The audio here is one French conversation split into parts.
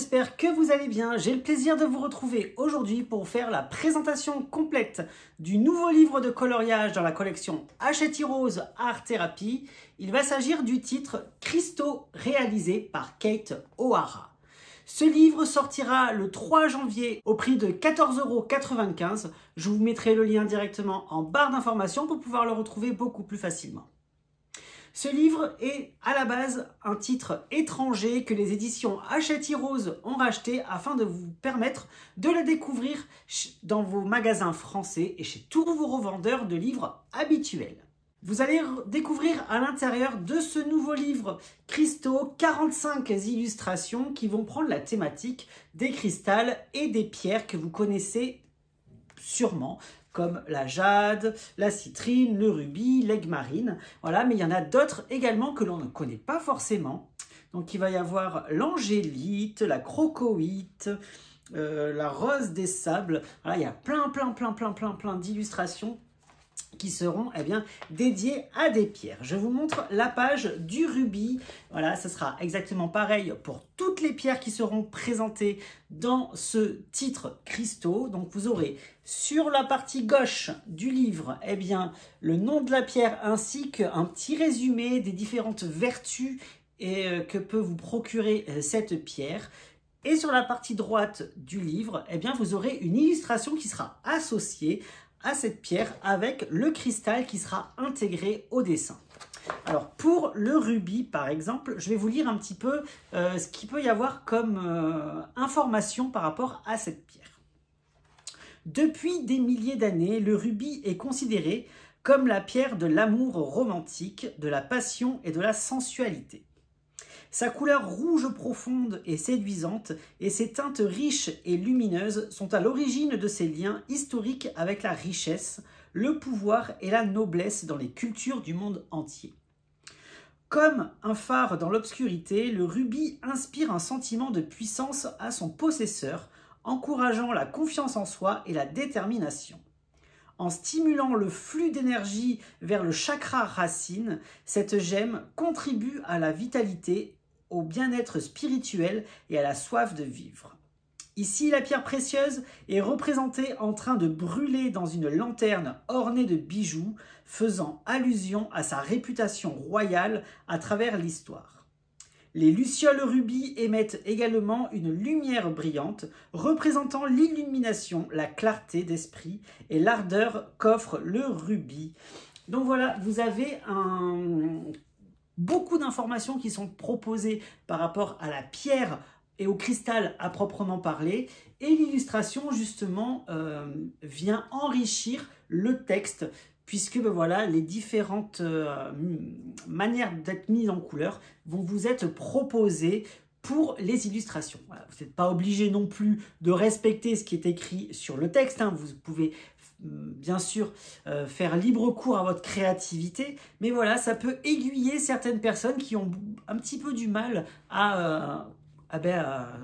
j'espère que vous allez bien. J'ai le plaisir de vous retrouver aujourd'hui pour faire la présentation complète du nouveau livre de coloriage dans la collection Hachette Heroes Art Therapy. Il va s'agir du titre Christo réalisé par Kate O'Hara. Ce livre sortira le 3 janvier au prix de 14,95 €. Je vous mettrai le lien directement en barre d'informations pour pouvoir le retrouver beaucoup plus facilement. Ce livre est à la base un titre étranger que les éditions Hachette Heroes ont racheté afin de vous permettre de le découvrir dans vos magasins français et chez tous vos revendeurs de livres habituels. Vous allez découvrir à l'intérieur de ce nouveau livre Christo 45 illustrations qui vont prendre la thématique des cristals et des pierres que vous connaissez sûrement, comme la jade, la citrine, le rubis, l'aigle marine. Voilà, mais il y en a d'autres également que l'on ne connaît pas forcément. Donc il va y avoir l'angélite, la crocoïte, la rose des sables. Voilà, il y a plein d'illustrations qui seront dédiées à des pierres. Je vous montre la page du rubis. Voilà, ce sera exactement pareil pour toutes les pierres qui seront présentées dans ce titre Christo. Donc vous aurez sur la partie gauche du livre le nom de la pierre ainsi qu'un petit résumé des différentes vertus que peut vous procurer cette pierre. Et sur la partie droite du livre, vous aurez une illustration qui sera associée à cette pierre avec le cristal qui sera intégré au dessin. Alors pour le rubis par exemple, je vais vous lire un petit peu ce qu'il peut y avoir comme information par rapport à cette pierre. Depuis des milliers d'années, le rubis est considéré comme la pierre de l'amour romantique, de la passion et de la sensualité. Sa couleur rouge profonde et séduisante et ses teintes riches et lumineuses sont à l'origine de ses liens historiques avec la richesse, le pouvoir et la noblesse dans les cultures du monde entier. Comme un phare dans l'obscurité, le rubis inspire un sentiment de puissance à son possesseur, encourageant la confiance en soi et la détermination. En stimulant le flux d'énergie vers le chakra racine, cette gemme contribue à la vitalité, au bien-être spirituel et à la soif de vivre. Ici, la pierre précieuse est représentée en train de brûler dans une lanterne ornée de bijoux, faisant allusion à sa réputation royale à travers l'histoire. Les lucioles rubis émettent également une lumière brillante, représentant l'illumination, la clarté d'esprit et l'ardeur qu'offre le rubis. Donc voilà, vous avez beaucoup d'informations qui sont proposées par rapport à la pierre et au cristal à proprement parler. Et l'illustration, justement, vient enrichir le texte, puisque voilà, les différentes manières d'être mises en couleur vont vous être proposées pour les illustrations. Voilà, vous n'êtes pas obligé non plus de respecter ce qui est écrit sur le texte. Vous pouvez bien sûr faire libre cours à votre créativité, mais voilà, ça peut aiguiller certaines personnes qui ont un petit peu du mal à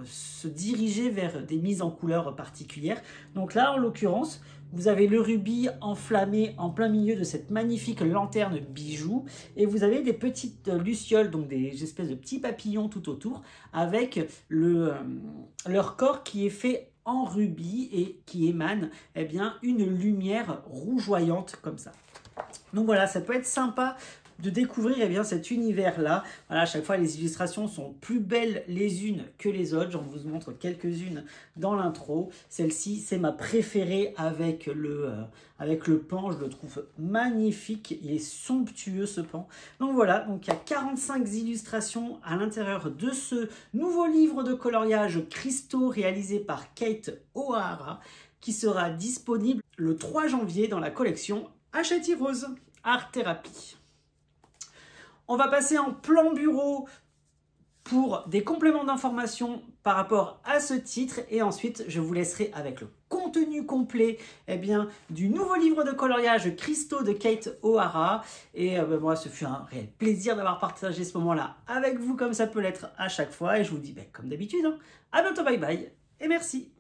se diriger vers des mises en couleur particulières. Donc là, en l'occurrence, vous avez le rubis enflammé en plein milieu de cette magnifique lanterne bijou et vous avez des petites lucioles, donc des espèces de petits papillons tout autour avec leur corps qui est fait en rubis et qui émane une lumière rougeoyante comme ça. Donc voilà, ça peut être sympa de découvrir cet univers-là. Voilà, à chaque fois, les illustrations sont plus belles les unes que les autres. J'en vous montre quelques-unes dans l'intro. Celle-ci, c'est ma préférée avec le pan. Je le trouve magnifique. Il est somptueux, ce pan. Donc voilà, donc il y a 45 illustrations à l'intérieur de ce nouveau livre de coloriage Christo réalisé par Kate O'Hara qui sera disponible le 3 janvier dans la collection Hachette Heroes Art Therapy. On va passer en plan bureau pour des compléments d'information par rapport à ce titre et ensuite je vous laisserai avec le contenu complet du nouveau livre de coloriage Christo de Kate O'Hara. Et moi, ce fut un réel plaisir d'avoir partagé ce moment-là avec vous comme ça peut l'être à chaque fois. Et je vous dis comme d'habitude, à bientôt, bye bye et merci.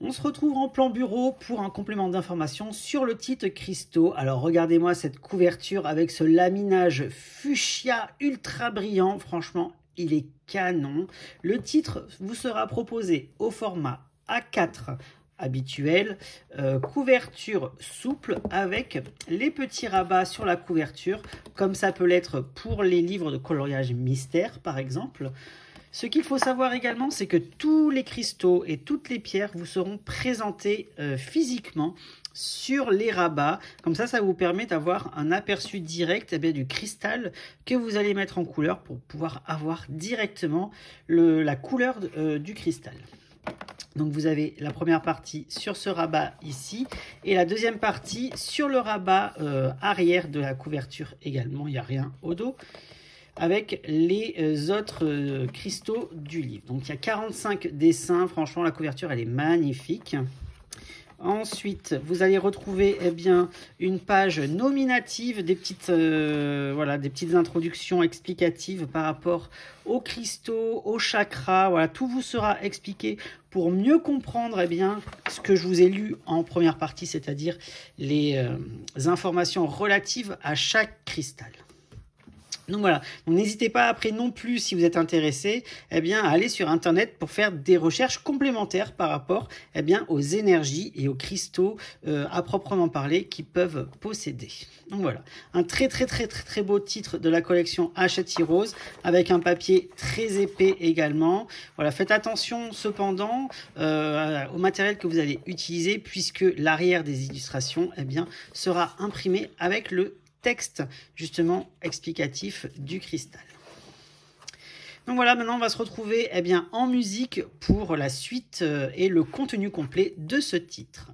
On se retrouve en plan bureau pour un complément d'information sur le titre Christo. Alors regardez-moi cette couverture avec ce laminage fuchsia ultra brillant, franchement il est canon. Le titre vous sera proposé au format A4 habituel, couverture souple avec les petits rabats sur la couverture, comme ça peut l'être pour les livres de coloriage mystère par exemple. Ce qu'il faut savoir également, c'est que tous les cristaux et toutes les pierres vous seront présentés physiquement sur les rabats. Comme ça vous permet d'avoir un aperçu direct du cristal que vous allez mettre en couleur pour pouvoir avoir directement la couleur du cristal. Donc vous avez la première partie sur ce rabat ici et la deuxième partie sur le rabat arrière de la couverture également, il n'y a rien au dos, avec les autres cristaux du livre. Donc il y a 45 dessins, franchement la couverture elle est magnifique. Ensuite, vous allez retrouver une page nominative, des petites introductions explicatives par rapport aux cristaux, aux chakras. Voilà, tout vous sera expliqué pour mieux comprendre ce que je vous ai lu en première partie, c'est-à-dire les informations relatives à chaque cristal. Donc voilà, n'hésitez pas après non plus, si vous êtes intéressé, à aller sur internet pour faire des recherches complémentaires par rapport aux énergies et aux cristaux à proprement parler qu'ils peuvent posséder. Donc voilà, un très beau titre de la collection Hachette Heroes avec un papier très épais également. Voilà, faites attention cependant au matériel que vous allez utiliser puisque l'arrière des illustrations sera imprimé avec le texte justement explicatif du cristal. Donc voilà, maintenant on va se retrouver en musique pour la suite et le contenu complet de ce titre.